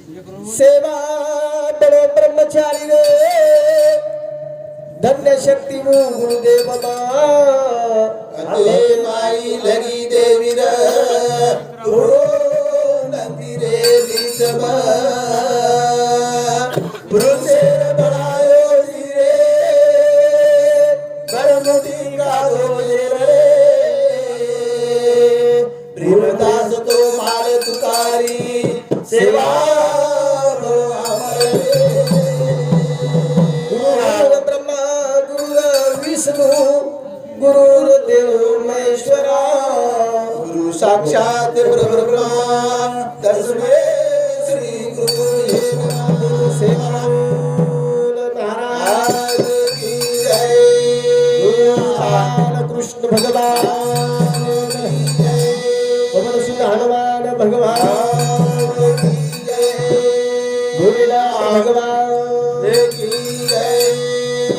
सेवा बड़ो ब्रह्मचारी रे धन्य शक्ति वो गुरुदेव माई लगी देवी रो नंदी रे विषमा पुरुषेर बनायो रे कर्मटी का रे प्रेमदास तो मार तुकारी सेवा गुरुदेव महेश्वरा गुरु साक्षात ब्रह्मा तस्मै श्री गुरु सेवा महाराज की जय भगवान कृष्ण भगवान की जय पवन सुत हनुमान भगवान की जय भोलेनाथ भगवान की जय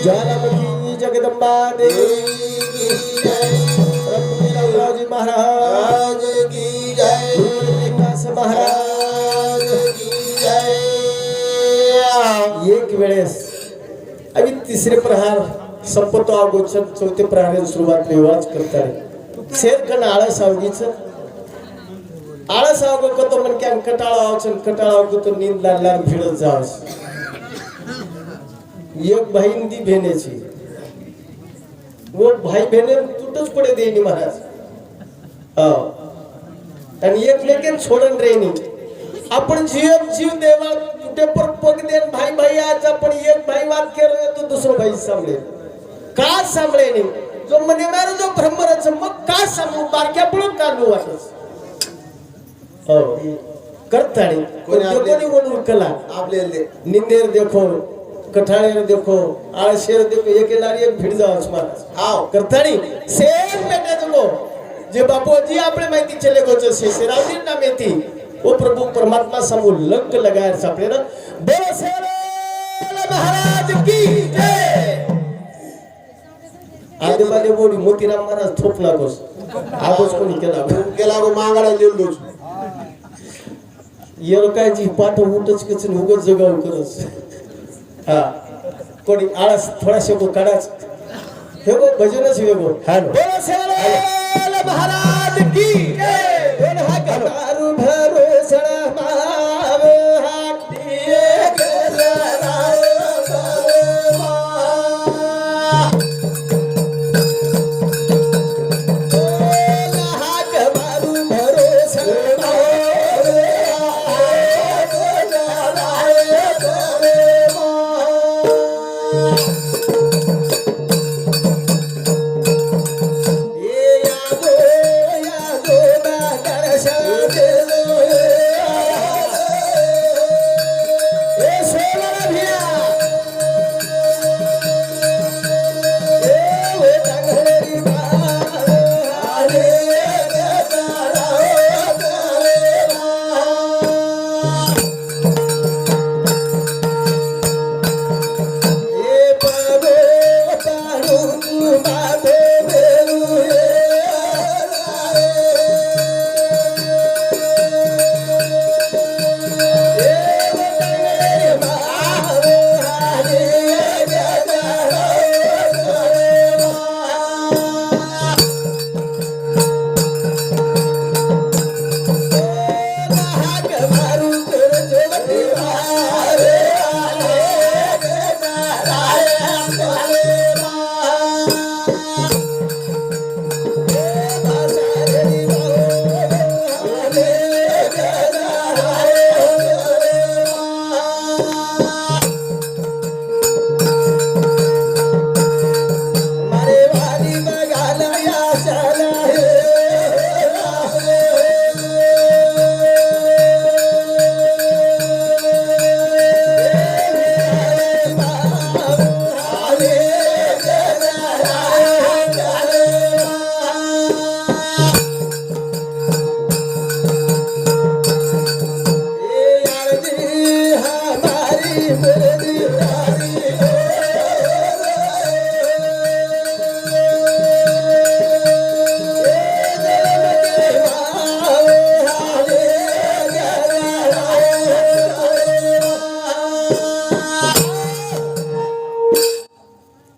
ज्वालामुखी जगदम्बा देवी जी महाराज की जय विकास महाराज की जय एक वेळेस आम्ही तिसरे प्रहार संपतो अगोदर चौथे प्रहार सुरुवात विवाज करतात शेरकण आळस आवगीच आळस आवग तो मन कटाळा आवचन कटाळा आवग तो नींद लागला भिडत जावस एक बहीण दी भेनेची वो भाई बहने तुटच पडे देईनी महाराज आणि एक लेके छोडन रेनी आपण जीव देवा कुठे पर पग देन भाई भाई आज आपण एक भाई वाद केलं तो दुसरा भाई सांभाळे का सांभाळे नाही जो मनेणार जो ब्रह्मरच मग का सांभू बारक्या पडून काढू वाटस करताणी कोणी बोलू कला आपले निंदेर देखो कठाळे देखो आळशेर देखो एक लारी एक भिड जावस महाराज आओ करताणी सेम बेटा तुमो जे बापूजी आपले माहिती चले गोचे शेषरावजी नाम येती ओ प्रभु परमात्मा समो लंक लगायर सापडे ना बोलो शेर महाराज की जय आदे बाले बोडी मोतीराम महाराज थोपला गोस आगोस कोणी केला गो मांगाडा लिहिलोच येर काय जी पाठ उठच कचन उगत जगाव करस हा कोणी आळस थोडाशे गो काढाच हे गो भजनच हे गो बोलो शेर महाराज की जय दोन हात दारू भरोसा मावे हातीये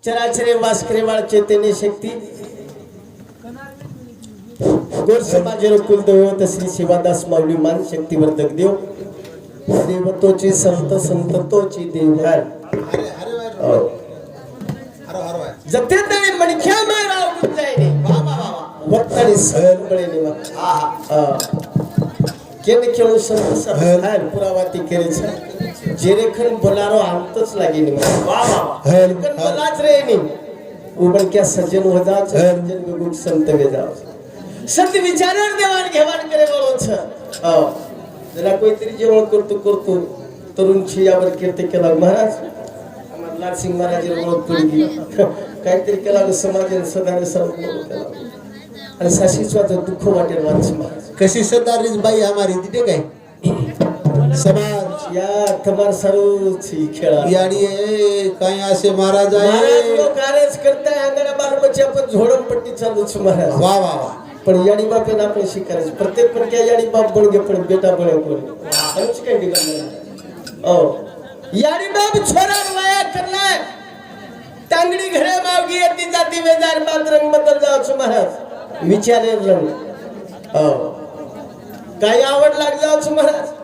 चराचरे वास करे वाळ चैतन्य शक्ती गोर समाजेर कुलदैवत श्री शिवादास माऊली मान शक्तिवर्धक देव देवतोची संत संततोची देव जते तळे मणख्या माराव गुंजायने वक्ताने सहन बळेने केने केळो संत सहन पुरावाती करे छ जेरेखन बोलारो अंतच लागेनी वा वा कन बोलाच रे नी उबळ क्या सज्जन होदा सज्जन गुण संत वेदा संत विचारार देवान घेवान करे बोलो छ जरा कोईतरी जेवण करतो तरुण छियावर कीर्ती केला महाराज आम्हाला लालसिंग महाराज ओळख पडली काहीतरी केला समाजाने सदाने सर्व केला आणि साशीचं दुःख वाटेल वाच महाराज कशी सदारीच बाई हमारी तिथे काय समाज या तुम्हार सर्व खेळा याडी काय असे महाराज महाराज आहे लोक कार्यच करताय अंगणा बाल बच्चे आपण झोडपट्टी चालूच महाराज वा वा वा पण याडी बाप आहे आपण शिकायचं प्रत्येक पण क्या याडी बाप बळगे पण बेटा बळे कोण आमची काय ठिकाण ओ याडी बाप छोरा वाया करलाय तांगडी घरे मावगी येती जाती वेजार मात्रंग बदल जावच महाराज विचारे रंग ओ काय आवड लाग जावच महाराज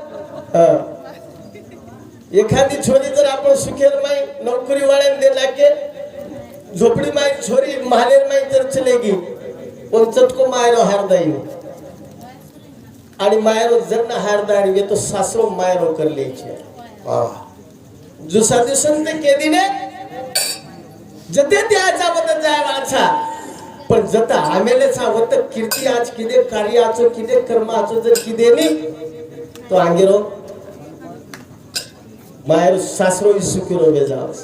एखादी छोरी जर आपण सुखेर माई नोकरी वाळ्यान दे लागे झोपडी माई छोरी महालेर माई जर चलेगी पंचत को मायरो हारदाई आणि मायरो जर ना हारदाई ये तो सासरो मायरो कर लेचे दुसरा दिवसन ते केदीने जते त्याचा बदल जाय वाचा पण जता आमेलेचा होत कीर्ती आज किदे कार्याचो किदे कर्माचो जर किदेनी तो अंगेरो मायरो सासरो सुखीरो बेजास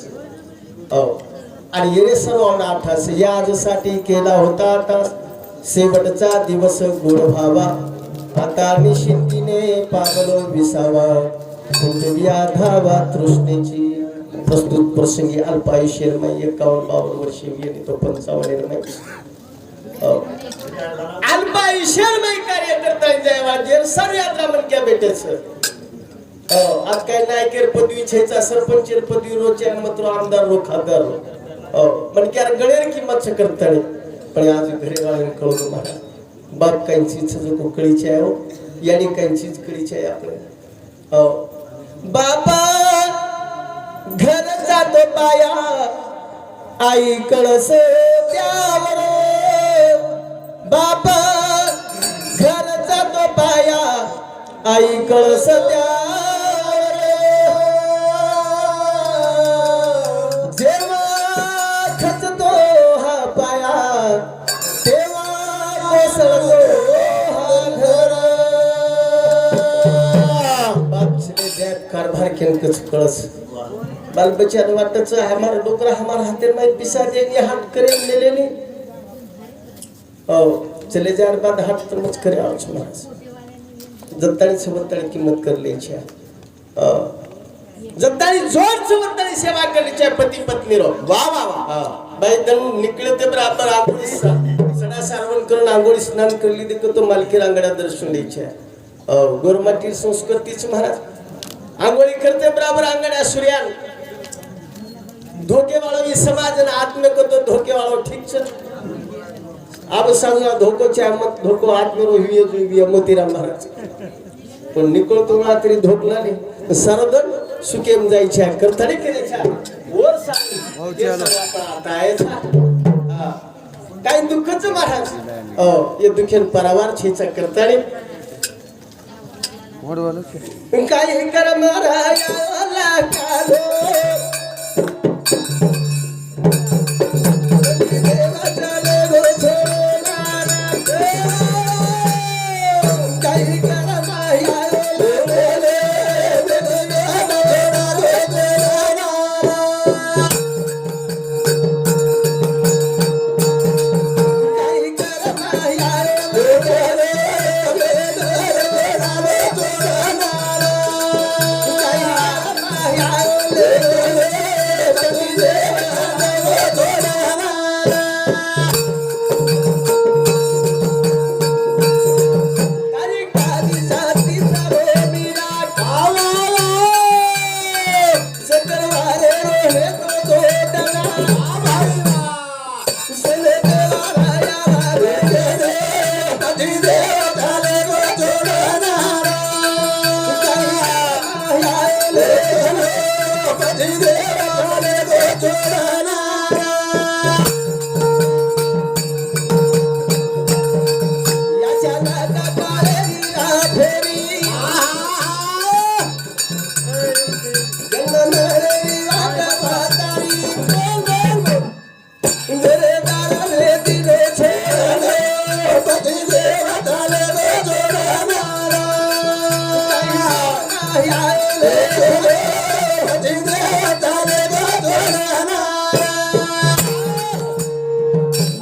ओ आणि येरे सर्व आठास या आजसाठी केला होता आता शेवटचा दिवस गोड व्हावा आता निशिंतीने पावलो विसावा कुंडलिया धावा तृष्णेची प्रस्तुत प्रसंगी अल्पायुष्य में 51-52 वर्ष गेली तो 55 में अल्पायुष्य में कार्य करता जायवा जेर सर यात्रा मन क्या बेटेच आज काय नायकेर पदवी छेचा सरपंचेर पदवी रोचे मत्र आमदार रो खासदार मन क्या गणेर किंमत करताळे पण आज घरे वाळून कळतो महाराज बाप कांचीच जो कळीचे आहे हो याडी कांचीच कळीचे आहे आपले हो बाबा घर जातो पाया आई कळस त्यावर बाबा घर जातो पाया आई कळस त्यावर जेव्हा खचतो हा पाया तेव्हा कोसळतो हा घर बापचे देत कारभार केंकच कळस बाल बच्चा वाटच हमारा डोकरा हमारा हाथे में पिसा देंगे हाथ करे ले लेने ओ चले जार बाद हाथ तो मत करे आओ महाराज जत्तानी सबत्तानी किंमत कर ले छे जत्तानी जोर सबत्तानी सेवा कर ले छे पति पत्नी रो वाह वाह वाह भाई दन निकले ते बराबर आंगोळी सडा सारवण करून आंगोळी स्नान करली देखो तो मालकी रांगडा दर्शन द्यायचे गोरमाटी संस्कृतीच महाराज आंगोळी करते बराबर आंगणा सूर्यान धोखे वालों ये समाज ना आत्मे को तो धोखे वालों ठीक छ अब सांगा धोको चे मत धोको आत्मे रो हुए मोतीराम महाराज पण निकोळ तो तरी धोकला नाही सरदन सुकेम जाई छे करताडे केले छे वर सांग हो चलो आपण आता आहे हां काय दुःखच महाराज ये दुखेन परवार छेचा करताडे मोड वाला काय कर महाराज ला कालो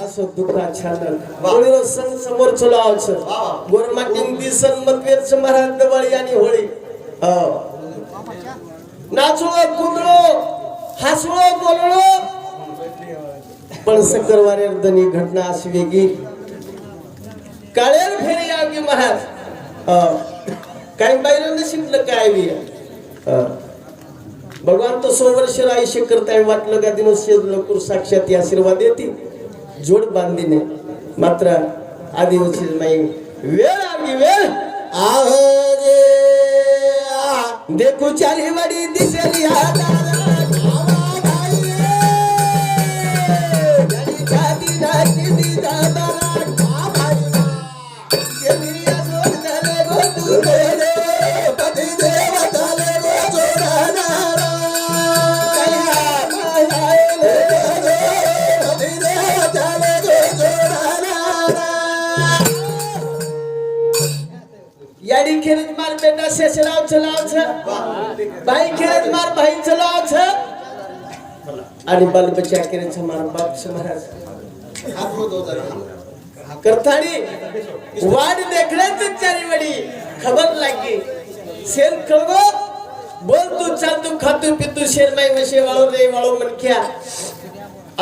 असं दुखा छान होळीला सण समोर चलावचं गोरमाटिंग दिसन मतवेरच महाराज दिवाळी आणि होळी नाचलो कुंदलो हसलो बोललो पण सकरवारेर दनी घटना अशी वेगळी काळेर फेरी आगी महाराज काही बाहेर शिकलं काय बी भगवान तो 100 वर्ष आयुष्य करताय वाटलं का दिवस लवकर साक्षात आशीर्वाद येतील जोड बांधीने मात्र आदिवासी माई वेळ आगी वेळ देखू चाली वाडी दिसेली याडी खेळत मार बेटा शेष लावच बाई खेळत मार भाईच लावच आणि बालबच्चा खेळत मार बाप महाराज करतानी वाड देखण्याच चारी वडी खबर लागी शेर खळगो बोल तू चाल तू खातू पितू शेर माई वशे वाळो रे वाळो मनख्या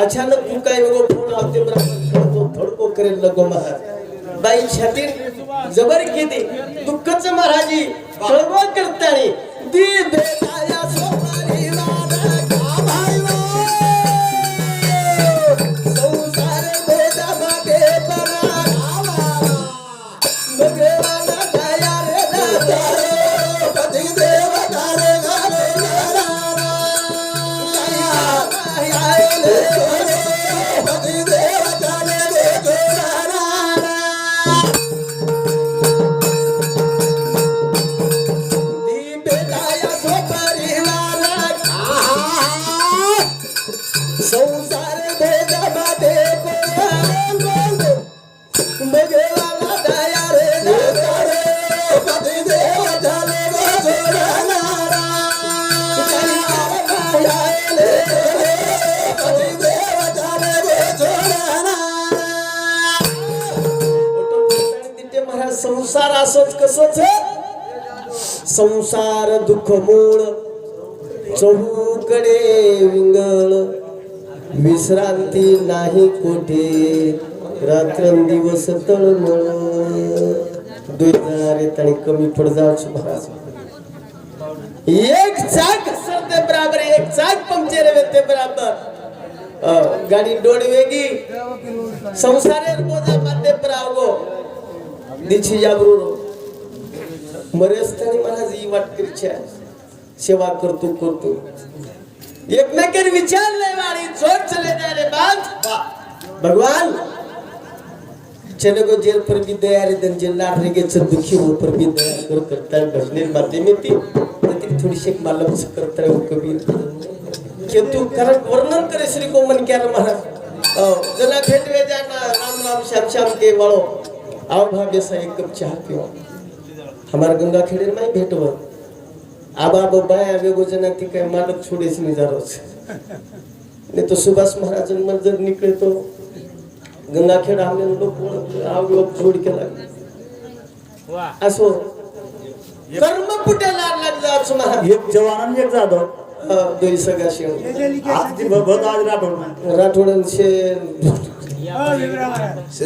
अचानक तू काय वेगो फोन लावते ब्राह्मण धडको करेल लगो महाराज बाई छातीन जबर केली दुःखच महाराजी खळगो करतानी दी बेटाया सोमारी वाडा का भाई संसार बेटा बाटे परा भगवान दया रे दाता पति देव तारे गारे पति देव तारे संसार भेदा बाटे भगवान दया रे पति देव झाले महाराज संसार असच कसच संसार दुःख मूळ चहूकडे विंगळ विश्रांती नाही कोठे रात्रंदिवस तळमळ दुधारे तणी कमी पड जाऊच महाराज एक चाक सरते बराबर एक चाक पंक्चर वेते बराबर गाडी डोड वेगी संसारेर बोजा माते प्रावगो दिची जागरूर मरेस्तनी महाराज ही वाट करछे सेवा करतो एकमेकर विचारले वाली जोर चले रे बात भगवान चले को जेल पर भी दया रे दन जेलदार रे के दुखी हो पर भी दया कर करता है बसने बातें में थी थोड़ी सी मालूम से करता है कबीर कि तू कारण वर्णन करे श्री को मन क्या महाराज जला भेट वे जाना राम राम श्याम श्याम के वालो आओ भाग्य सा एक कप चाह पियो हमारा गंगा खेड़े में भेटव आबा बाया वेगो जना ती काय मालक छोडेच नहीं जा रहा नहीं तो सुभाष महाराज मन जर निकले तो गंगा खेड़ हमने लोग छोड़ के लगे असो कर्म पुटेला लग जात महाराज एक जवान एक जाधव दोई सगा शेण आज ती भगवत आज राठोडन से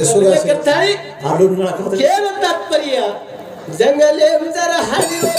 सुगा करताई आडून मला खबर केवळ तात्पर्य जंगले जरा हाजी देव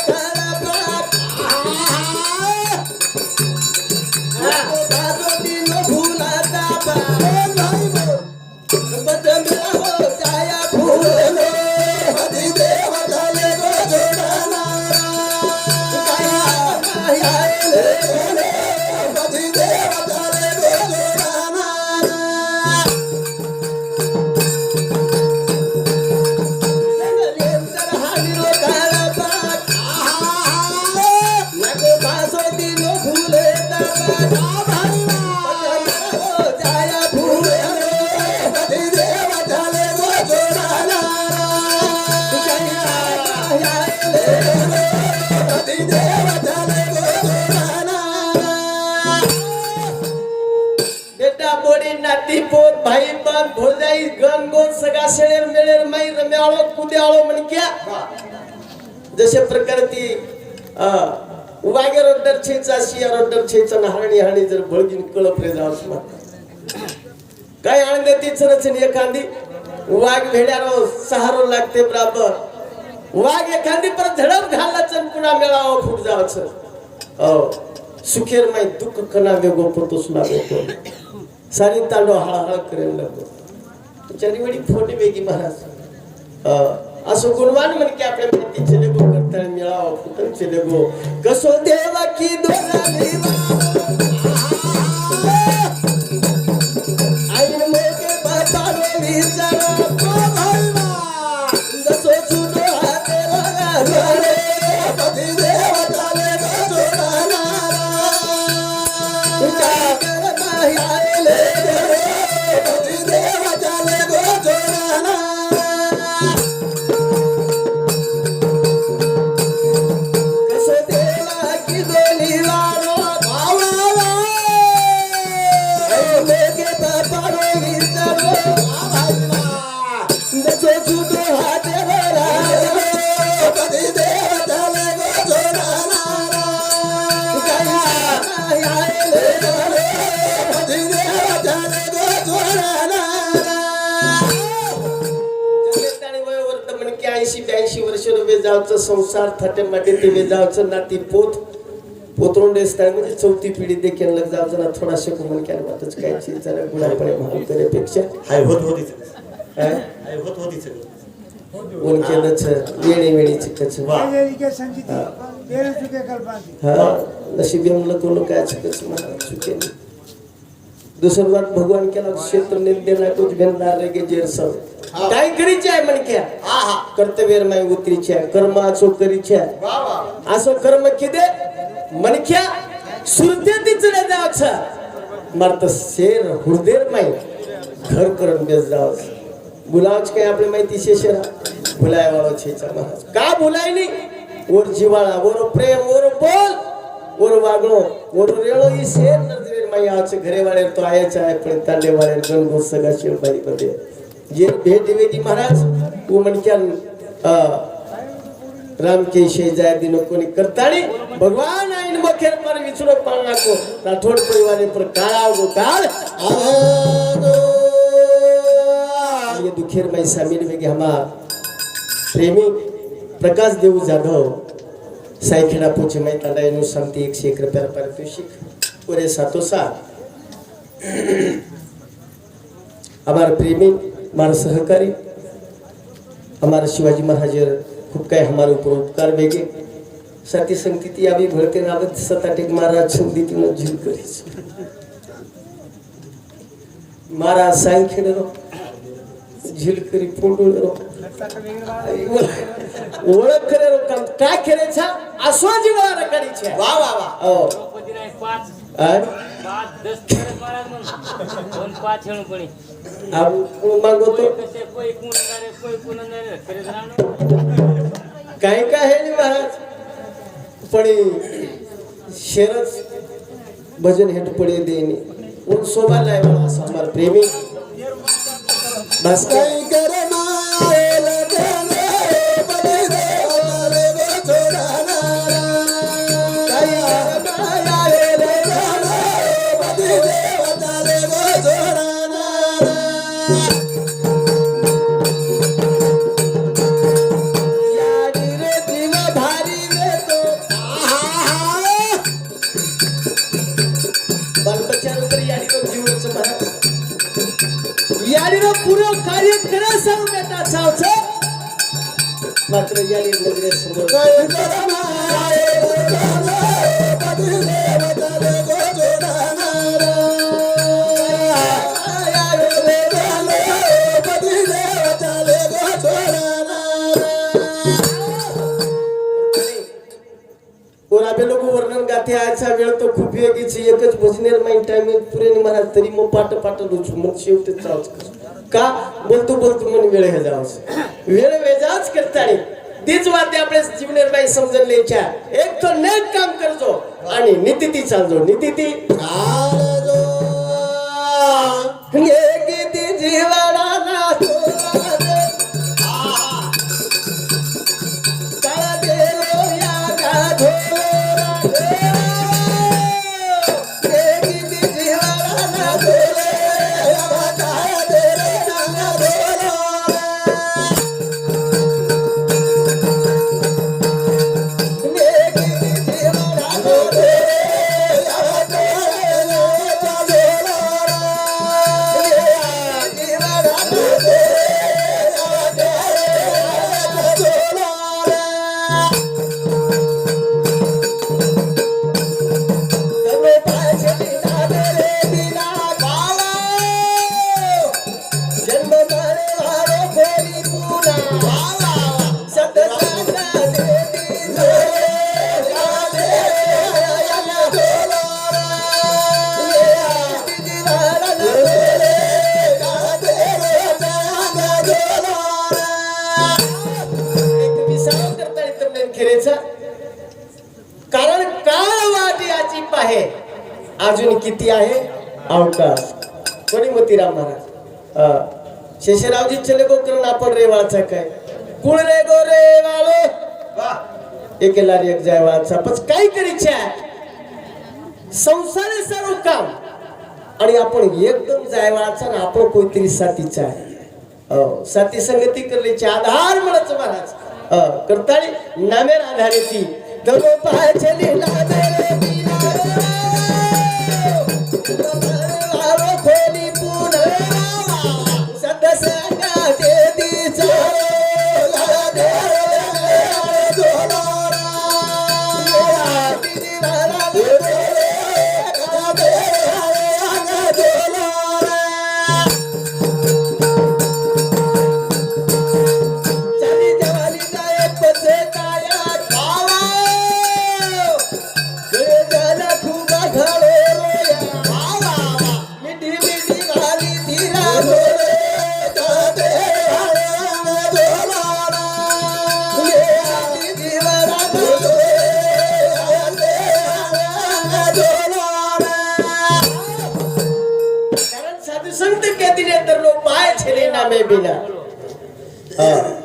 मान भोजाई गण गोत सगा शेळेर मेळेर माई रम्याळो कुद्याळो म्हणक्या जसे प्रकार ती वागे रोडर छेचा शिया रोडर छेचा नहाणी हाणी जर बळगीन कळप रे जावस मा काय आणते ती चरचन एखादी वाघ भेड्यारो सहारो लागते बराबर वाघ एखादी पर झडप घालला चन पुन्हा मेळावं फुट जावचं सुखेर माई दुःख कना वेगो पोतोस लागो सारी तांडो हळहळ करेल लागो चारी फोटे वेगी महाराज असं गुणवान म्हण की आपल्या माहिती चले गो करता मिळावं फुटन चले गो कसो देवा की दोरा देवा आई मोके बापारो विचारो को भलवा जसो छुटो हाते लगा घरे पति देवा चाले गो जोडाना तुझा कर माही आले पति देवा चाले गो जोडाना कसो देवा की दोली वारो भावा आई मोके बापारो विचारो जसो छुटो हाते लगा पति देवा चाले गो जोडाना वर्ष वेजावचं संसार थाटे माटे ते वेजावचं नाती पोत पोतरोंडेस काय म्हणजे चौथी पिढी देखील लग जावचं ना थोडाशा कुमन काय वाटच काय जरा गुणापणे महान करेपेक्षा हाय होत होतीच हाय हाय होत होतीच उन केलंच वेणी वेणीच कच हा नशीब म्हणलं तो लोक काय कच मला चुके दुसरं बात भगवान केला क्षेत्र निर्देना कुछ भेटणार रे के जेर सब काय करीचे आहे म्हणक्या कर्तव्य माय उतरीचे कर्म आचो करीचे असं कर्म किदे म्हणक्या सुरते तिचडे जावचा मारत शेर हुरदेर माय घर करून बेस जावच बुलावच काय आपली माहिती शेषरा बुलाय वाळो छेचा महाराज का बुलाय नाही ओर जिवाळा ओर प्रेम ओर बोल ओर वागणो ओर रेळो ही शेर नजरेर माय आच घरे वाळे तो आयाचा आहे पण तांडे वाळे गण गो सगा शिवबाई मध्ये जे भेट वेदी महाराज वो म्हणक्या राम के शे जाय दिन कोणी करताणी भगवान आईन मखेर पर विचरो पाळना को राठोड परिवारे पर काळा गो काळ ये दुखेर माई सामील में हमार प्रेमी प्रकाश देव जाधव सायखेडा पोचे माई तांडा एनु शांति 101 रुपया पारितोषिक पूरे सातो साथ हमार प्रेमी हमारा सहकारी हमारा शिवाजी महाराज खूब काय हमारे ऊपर उपकार वेगे साथी संगती आवी भरते नावत सताटेक महाराज संगती न झील करीस महाराज सायखेडा झील करी फोंडोळ रो ओळख करे रो काम काय करेछा आसो जीवा रकाडीछे वाह वाह वाह ओ पदी नाही 5 10 करत महाराज म्हण कोण 5 हेणू पडी अब मागो तो कसे कोई कोण करे कोई कोण नाही करे राणो काय काय हे नी महाराज पडी शेरच भजन हेट पडी देनी उन शोभा लाय वाला हमार प्रेमी बस काय करे माए लगने पदी देव वाले गो छोड़ाना काय माए लगने पदी देव वाले गो छोड़ाना यारी रे दिन भारी रे तो बाल बच्चा ऊपर यारी को जीवच महाराज यारीनो पूरो कार्य करा सांग बेटा सावच मात्र यारी नजरे समोर काय करमा पदी देव वाले गो जोडाना पदी देव वाले गो जोडाना और आपे लोक वर्णन गाथे आजचा वेळ तो खूप वेगळीची एकच भजनेर माइन टाइम पुरे महाराज तरी मग पाट पाट रुच मग शेवटे चावच का बोलतो बोलतो मन वेळ हे जावस वेळ वेजाच करतानी तीच वाद्य आपले जीवनेर माई समजन लेच्या एक तो नेक काम करजो आणि नीती चालजो नीती चालजो एक ती जीवा कारण काळ वाट याची पाहे अजून किती आहे अवकाश. कोणी मोतीराम महाराज शेषरावजी चले गो करून आपण रेवाचा काय कुळ रे गो रे वालो एक लारी एक जाय वाचा पण काय करीच्या संसार सर्व काम आणि आपण एकदम जायवाचा ना आपण कोणतरी साथीचा आहे साथी संगती करण्याचे आधार म्हणच महाराज करताळी नामेर आधारे ती दरो पाहायचे लिहिला मेरे खोली पुन्हा सदस्या दे दीचा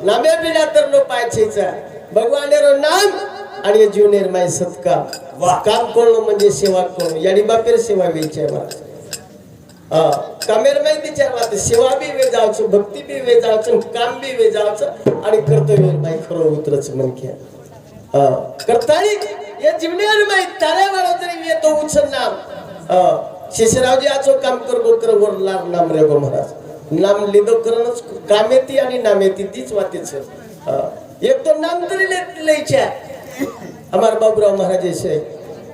नामे बिना तर नो पायछेचा भगवान रो नाम आणि जीव निर्माय सत्का काम करणं म्हणजे सेवा करणं याडी बापेर सेवा वेचे कामेर माई विचार वात सेवा बी वे जावचं भक्ती बी वे जावचं काम बी वे जावचं आणि कर्तव्य माई खरो उतरच मनक्या करताळी या जीवनावर माई ताऱ्यावर तरी येतो उचल नाम शेषरावजी आचो काम कर गोकर वर नाम रे गो महाराज नाम लिदो करणच कामेती आणि नामेती तीच वातेच एक तो नाम तरी लेच्या हमार बाबूराव महाराज से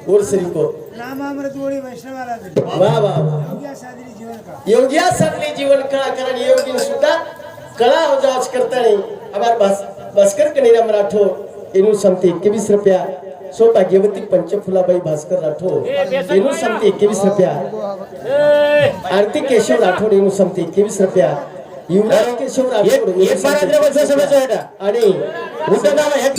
उर्सरी को नाम अमृत गोड़ी वैष्णवाला वाह वाह योगिया सादरी जीवन का योगिया सादरी जीवन कला कारण योगिन सुद्धा कला अवजाज करता नहीं हमार भास्कर कनेरा राठोड एनु समते 21 रुपया सौभाग्यवती पंचफुलाबाई भास्कर राठोड एनु समते 21 रुपया आरती केशव राठोड एनु समते 21 रुपया युवराज केशव राठोड आणि उद्या नाव आहे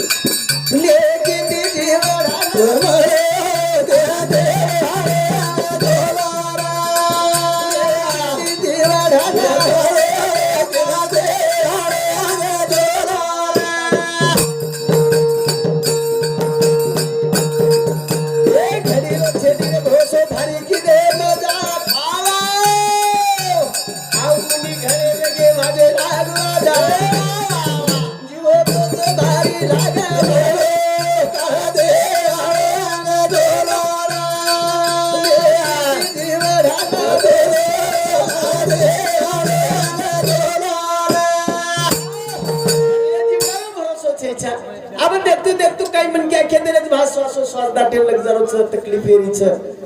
देखतो काही मन क्या खेदेच भास वासो स्वास दाटे लग जरोच तकलीफ येरीच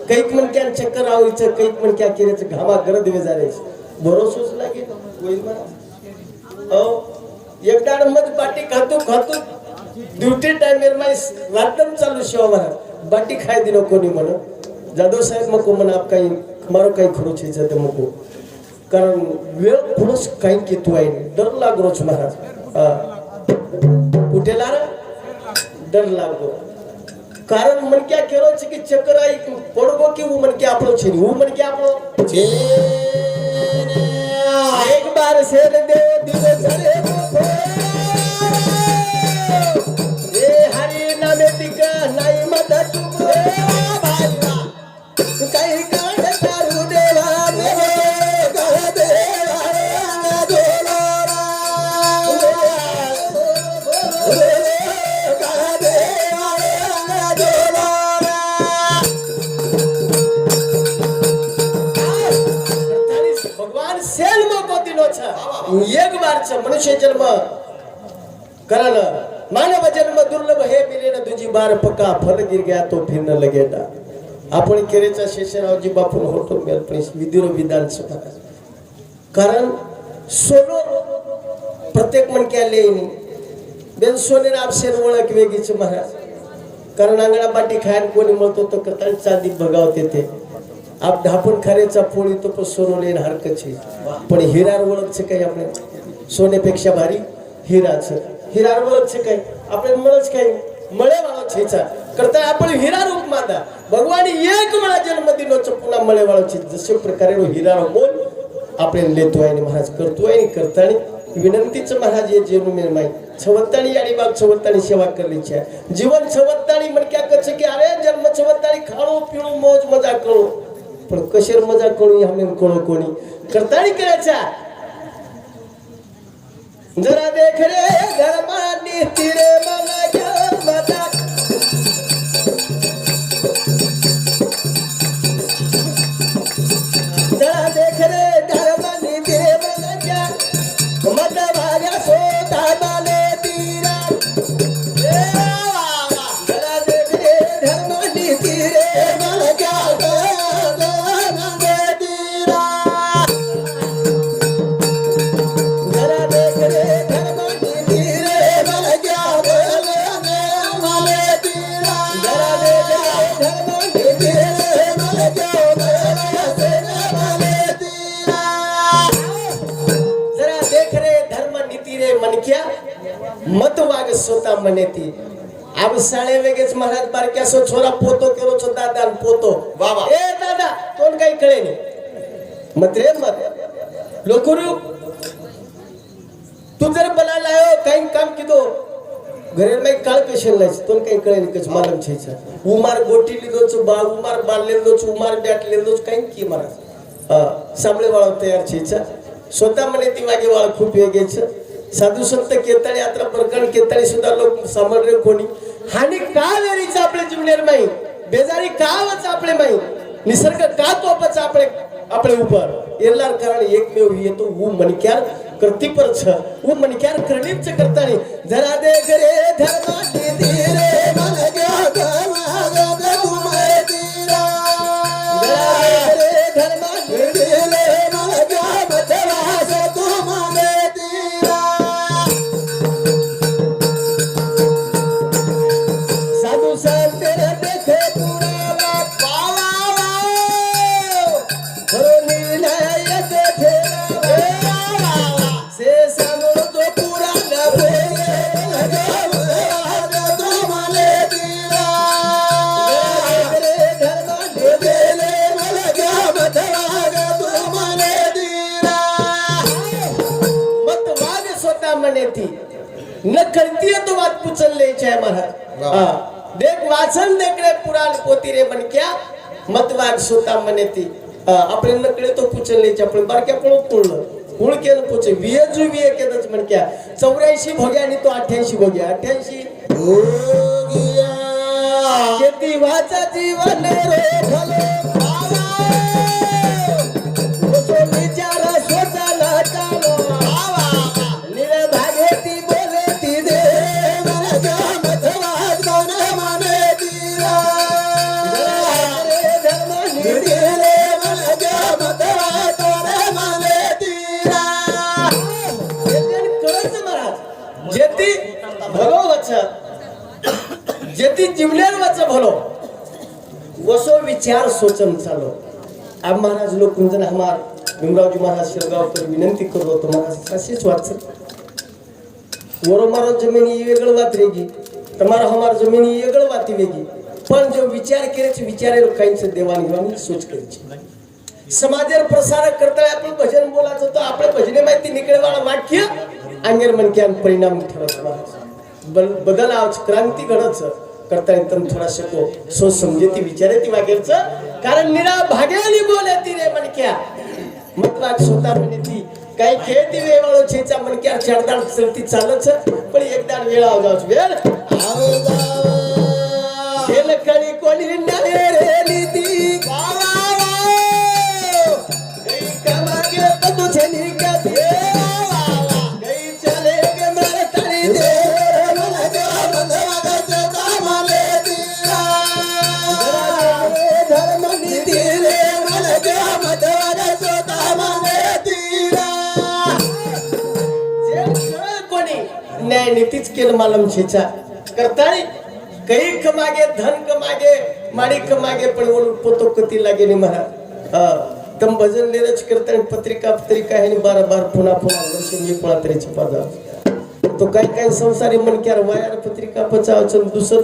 कैक मन क्या चक्कर आवरीच कैक मन क्या केरेच घामा गरद वे जारेच भरोसोच लागे होईल बरा एक दाड मत बाटी खातो ड्यूटी टाइमेर माय रातम चालू शेवा बाटी खाय दिनो कोणी म्हण जाधव साहेब मको म्हण आप काही मारो काही खरो छे ते मको कारण वेळ पुरस काही केतू आहे डर लागरोच महाराज उठेला रे डर लागो कारण मन क्या केरो छे कि चक्कर आई पड़गो कि वो मन क्या आपलो छे वो मन क्या आपलो छे एक बार से दे दिल चले ए हरि नामे दिका नाही मदत भाई काही काढ तारू देवा कह देवा एक बारच मनुष्य जन्म करायला मानव जन्म दुर्लभ हे मिलेन तुझी बार पक्का फल गिर गया तो फिर न लगेगा. आपण केरेचा शेषरावजी बापून होतो मेलपणी विदुर विधानसभा कारण सोनो प्रत्येक मन केले बेन सोने आपसेन ओळख वेगळीच महाराज कारण अंगणा पाठी खायला कोणी म्हणतो तो कताळ चांदी भगावते ते आप ढापून खारेचा पोळी तो पण सोनवले हरकत पण हिरार ओळखच काही आपले सोन्यापेक्षा भारी हिराच हिरार ओळखच काही आपले मळच काही मळे वाळो छेचा करता आपण हिरा रूप मादा भगवान एक वेळा जन्म दिलोच पुन्हा मळे वाळोची जसे प्रकारे हिरा बोल आपण लेतो आहे महाराज करतोय करतानी विनंतीचं महाराज हे जेणू मेर माई छवत्ताणी आणि बाग छवत्ताणी सेवा करलीची आहे जीवन छवत्ताणी म्हणक्या कच की अरे जन्म छवत्ताणी खाणो पिणो मौज मजा करो पण कशेर मजा करू आम्ही कोण कोणी करतानी करायचा जरा देख रे धर्मानी तिरे मला क्या मजा जरा देख रे धर्मानी तिरे मला क्या मत भाग्या सोता माले तीरा जरा देख रे धर्मानी तिरे मला क्या मत वाग स्वतः मनेती अब साळे वेगेच महाराज बारक्या सो छोरा पोतो केलो छो दादा पोतो बाबा ए दादा कोण काही कळे नाही मत रे मत लोकुरु तू जर बनाला आयो काही काम किदो घरे में काळ पेशल लायच तोन काही कळे नाही कच मालम छेचा उमार गोटी लिदो छ बा उमार बालले दो छ उमार बॅट ले दो काही की महाराज सामळे वाळा तयार छेचा स्वतः मनेती वागे वाळ खूप वेगेच साधू संत केतळी यात्रा प्रकरण केतळी सुद्धा लोक समजले कोणी हानी का वेरीचा आपले जीवनेर माई बेजारी कावच आपले माई निसर्ग का तोपच आपले उपर एरलार कारण एकमेव येतो ऊ मनक्यार करती परछ ऊ मनक्यार करणीच करतानी जरा दे रे धर्मा दे रे मन गया गवा तुमे तीरा जरा दे रे धर्मा दे रे मन गया बचवा तुमे न करती तो बात पुचल ले चाहे महाराज देख वाचन देखले पुराण पोती रे बन क्या मतवाग सोता मनेती आपण नकडे तो पुचल ले आपण बारक्या पळो पुळलं कुळ केलं पुचे वियजू विय केदच म्हण क्या 84 भोग्या आणि तो 88 भोग्या 88 भोग्या शेती वाचा जीवन रे भले तो विचार स्वतःला चालो निरे भागेती बोलेती दे मला मतवाग दोन माने दिरा रे धर्म निरे मला मतवाग दोन माने दिरा कळत महाराज जेती भलो वचा जेती जीवलेर वचा भलो वसो विचार सोचन चालो अब महाराज लोग कुंजन हमार भीमरावजी महाराज शिरगावकर विनंती करो तो महाराज अशीच वाच वरो मारो जमिनी वेगळ वात रेगी तुम्हारा हमार जमिनी वेगळ वाती वेगी पण जो विचार केरेच विचारे काहींच देवाणघेवाण सोच करायची समाजेर प्रसार करता आपण भजन बोलायचं तर आपल्या भजने माहिती निकळेवाळा वाक्य अंगेर मनक्यान परिणाम ठरत महाराज बदल आज क्रांती घडच करता एकदम थोडा शको सोच समजेती विचारे ती वागेरच कारण निरा भाग्यानी बोलती रे मनक्या मतवाग स्वतः म्हणती काही खेळती वेवाळो छेचा मनक्या चारदार चलती चालच पण एकदा वेळ आवजाच वेळ खेळ कळी कोणी नाही रे लीती गई कमागे पतु छेनी का न्याय नीतीच केलं मालम छेचा करताळी कई कमागे धन कमागे माड़ी कमागे पण वो पोतो कती लागे नि महाराज तम भजन लेरच करता पत्रिका है बार बार पुन्हा वर्ष मी पुन्हा तरी छपा जाओ तो काही काही संसारी मन क्या वायर पत्रिका पचाव चल दुसर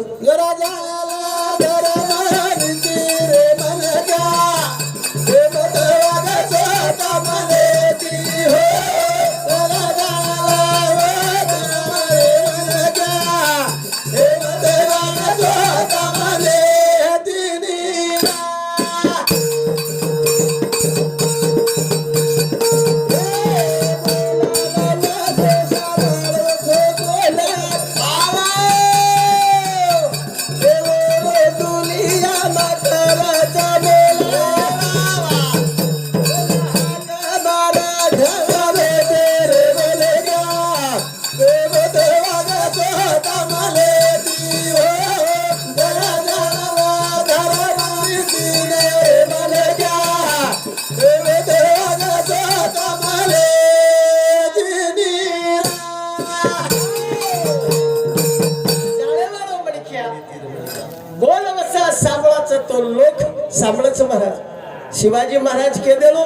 तो लोक सांभळच महाराज शिवाजी महाराज के देलो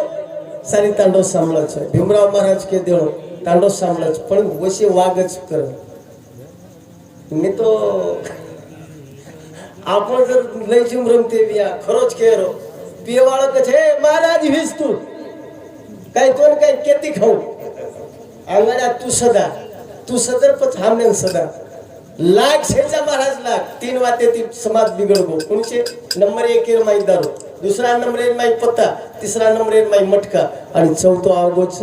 सारी तांडव सांभळच भीमराव महाराज के देलो तांडव सांभळच पण वशी वागच कर मी तो आपण जर लय जिमरम ते बिया खरोच केरो पियवाळ कछे महाराज हीच तू काय कोण काय केती खाऊ अंगड्या तू सदर पच हमने सदा लाख शेचा महाराज लाख 3 वाते ती समाज बिगड़ गो उनसे नंबर 1 एर माई दारू दूसरा नंबर 1 माई पत्ता तीसरा नंबर 1 माई मटका आणि चौथो आवगोच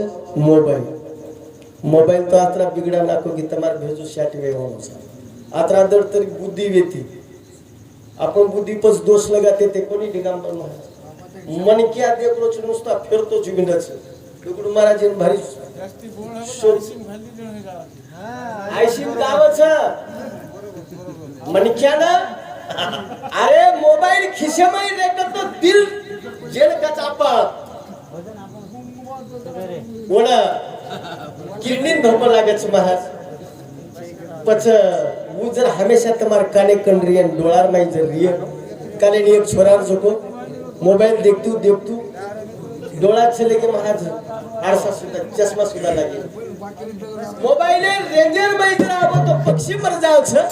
मोबाइल तो आत्रा बिगड़ा नाको की तमार भेजो शाटी वे होनो आत्रा दर तरी बुद्धी वेती आपण बुद्धी पच दोष लगाते ते कोणी दिगंबर महाराज मन क्या देखलो छ नुसता फिरतो जुबिंडच दुगुड महाराज भारी आयशिम गावच मनक्यानं अरे मोबाईल खिशेमध्ये रेखत तो दिल जेल का चापा ओना किडनी धोपा लागच महाराज पच वो जर हमेशा तुम्हार काने कंड्रियन डोळार माई जर रिय काले नि एक छोरार जोको मोबाइल देखतू डोळा चले के महाराज आरसा सुद्धा चष्मा सुद्धा लागे मोबाइल रेंजर माई जर आवो तो पक्षी मर जाव छ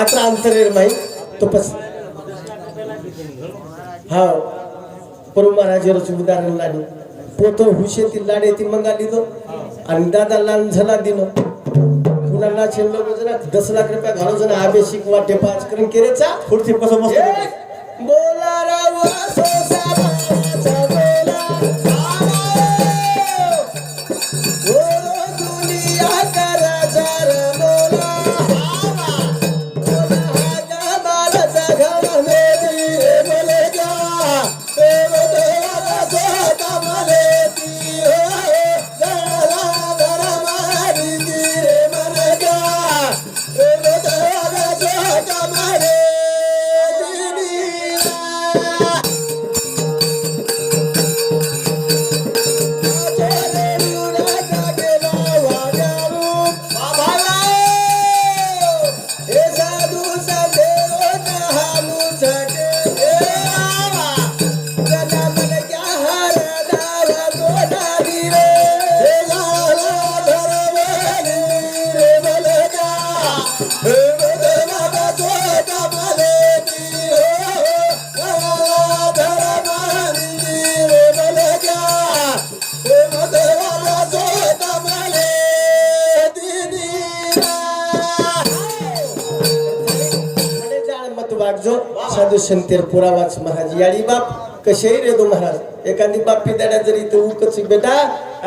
आता अंतरेर माई तो पस हा परु महाराजरच उदाहरण लाडी पोतो हुशेती लाडे ती मंगा लिदो आणि दादा लान झला दिनो कुणाला छेल्लो बजना 10 लाख रुपया घालो जना आबेशिक वाटे पाच करून केरेचा पुढची कसं मस्त बोला राव सोसा बोला ओ दुनिया का राजा बोला साधू संतेर पुरावाच महाराज याडी बाप कशेही रे दो महाराज एखादी बापी दाड्या जरी तो उकच बेटा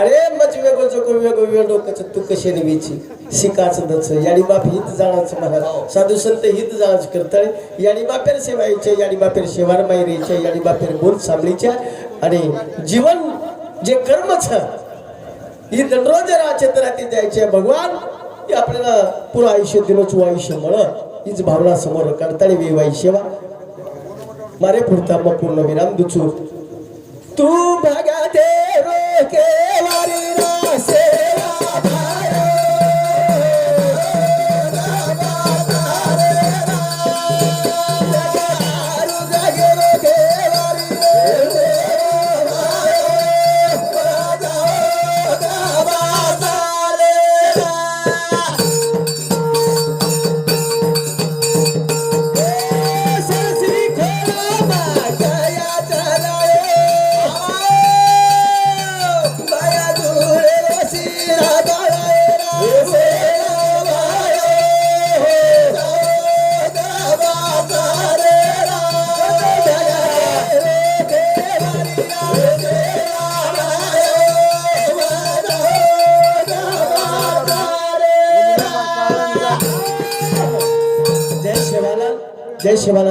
अरे मच वेगो जको वेगो वेगो कच तू कशे निवीची शिकाच दच याडी बाप हित जाणाच महाराज साधू संत हित जाणाच करताय याडी बापेर सेवायचे याडी बापेर शेवार मायरीचे याडी बापेर बोल सांभळीच्या आणि जीवन जे कर्म छ ही दंडरोज राचेत्राती जायचे भगवान हे आपल्याला पुरा आयुष्य दिनोच आयुष्य मळ हीच भावना समोर काढताना वेवाई सेवा मारे पुरता मग पूर्ण विराम दुचू तू भागा दे रोके वारी ना सेवा भारो जय शिवाला